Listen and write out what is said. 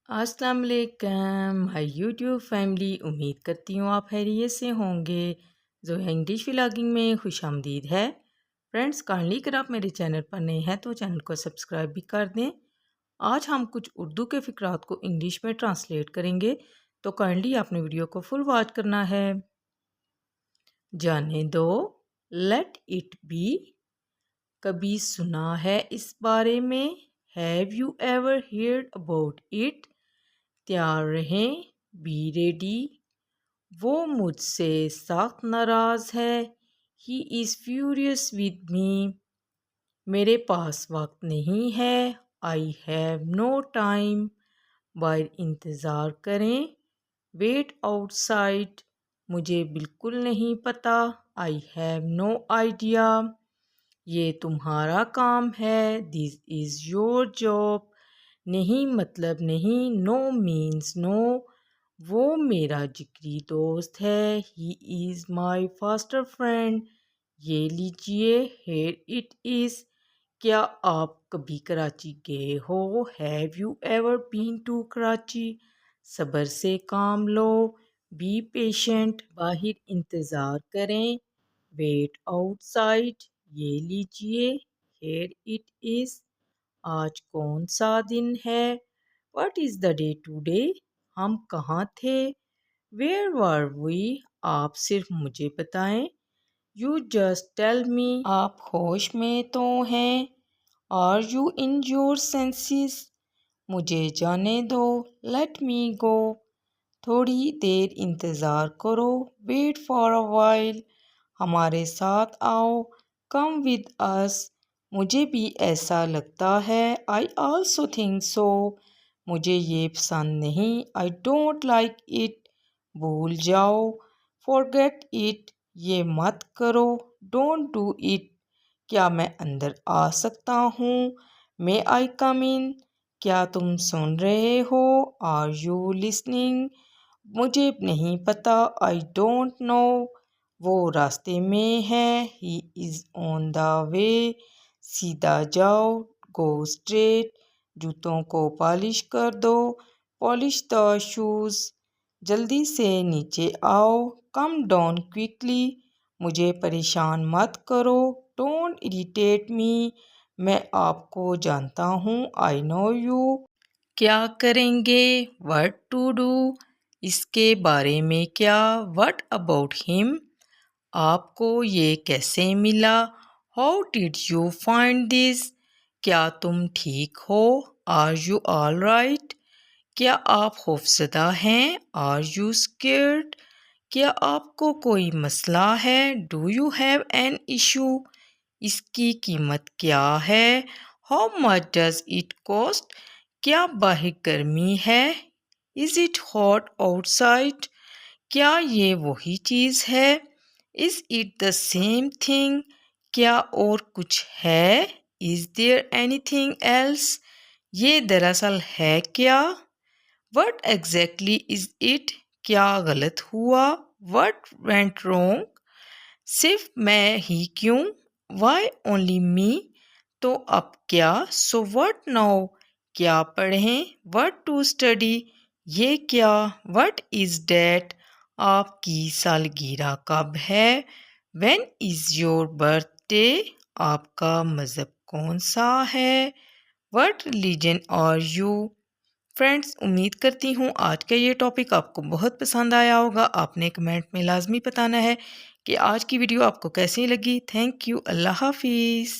अस्सलाम वालेकुम hi YouTube family. उम्मीद करती हूँ आप खैरियत से होंगे। ज़ोया इंग्लिश व्लॉगिंग में खुशामदीद है। फ्रेंड्स, काइंडली अगर आप मेरे चैनल पर नए हैं तो चैनल को सब्सक्राइब भी कर दें। आज हम कुछ उर्दू के फ़िक्रात को इंग्लिश में ट्रांसलेट करेंगे, तो काइंडली आपने वीडियो को फुल वॉच करना है। जाने दो, लेट इट बी। कभी सुना है इस बारे में? Have you ever heard about it? तैयार रहें, बी रेडी। वो मुझसे सख्त नाराज है। He is furious with me. मेरे पास वक्त नहीं है। I have no time. बाहर इंतज़ार करें। Wait outside. मुझे बिल्कुल नहीं पता। I have no idea. ये तुम्हारा काम है। This is your job. नहीं मतलब नहीं, नो मीन्स नो। वो मेरा जिगरी दोस्त है। He is my faster friend. ये लीजिए, हेयर इट इज़। क्या आप कभी कराची गए हो? Have you ever been to Karachi? सब्र से काम लो। Be patient. बाहर इंतज़ार करें। Wait outside. ये लीजिए, हेयर इट इज़। आज कौन सा दिन है? What is the day today? हम कहाँ थे? Where were we? आप सिर्फ मुझे बताएं। You just tell me. आप होश में तो हैं? Are you in your senses? मुझे जाने दो। Let me go. थोड़ी देर इंतज़ार करो। Wait for a while. हमारे साथ आओ। Come with us. मुझे भी ऐसा लगता है। I also think so. मुझे ये पसंद नहीं। I don't like it. भूल जाओ। Forget it. ये मत करो। Don't do it. क्या मैं अंदर आ सकता हूँ? मे आई कम इन? क्या तुम सुन रहे हो? Are you listening? मुझे नहीं पता। I don't know. वो रास्ते में है। He is on the way. सीधा जाओ। Go straight. जूतों को पॉलिश कर दो। Polish the shoes. जल्दी से नीचे आओ। Come down quickly. मुझे परेशान मत करो। Don't irritate me. मैं आपको जानता हूँ। I know you. क्या करेंगे? What to do? इसके बारे में क्या? What about him? आपको ये कैसे मिला? How did you find this? क्या तुम ठीक हो? Are you all right? क्या आप खौफजदा हैं? Are you scared? क्या आपको कोई मसला है? Do you have an issue? इसकी कीमत क्या है? How much does it cost? क्या बाहर गर्मी है? Is it hot outside? क्या ये वही चीज़ है? Is it the same thing? क्या और कुछ है? Is there anything else? ये दरअसल है क्या? What exactly is it? क्या गलत हुआ? What went wrong? सिर्फ मैं ही क्यों? Why only me? तो अब क्या? So what now? क्या पढ़ें? What to study? ये क्या? What is that? आपकी सालगिरह कब है? When is your birthday? आपका मज़हब कौन सा है? What religion are you? Friends, उम्मीद करती हूँ आज का ये टॉपिक आपको बहुत पसंद आया होगा। आपने कमेंट में लाजमी बताना है कि आज की वीडियो आपको कैसी लगी। Thank you. अल्लाह हाफिज़।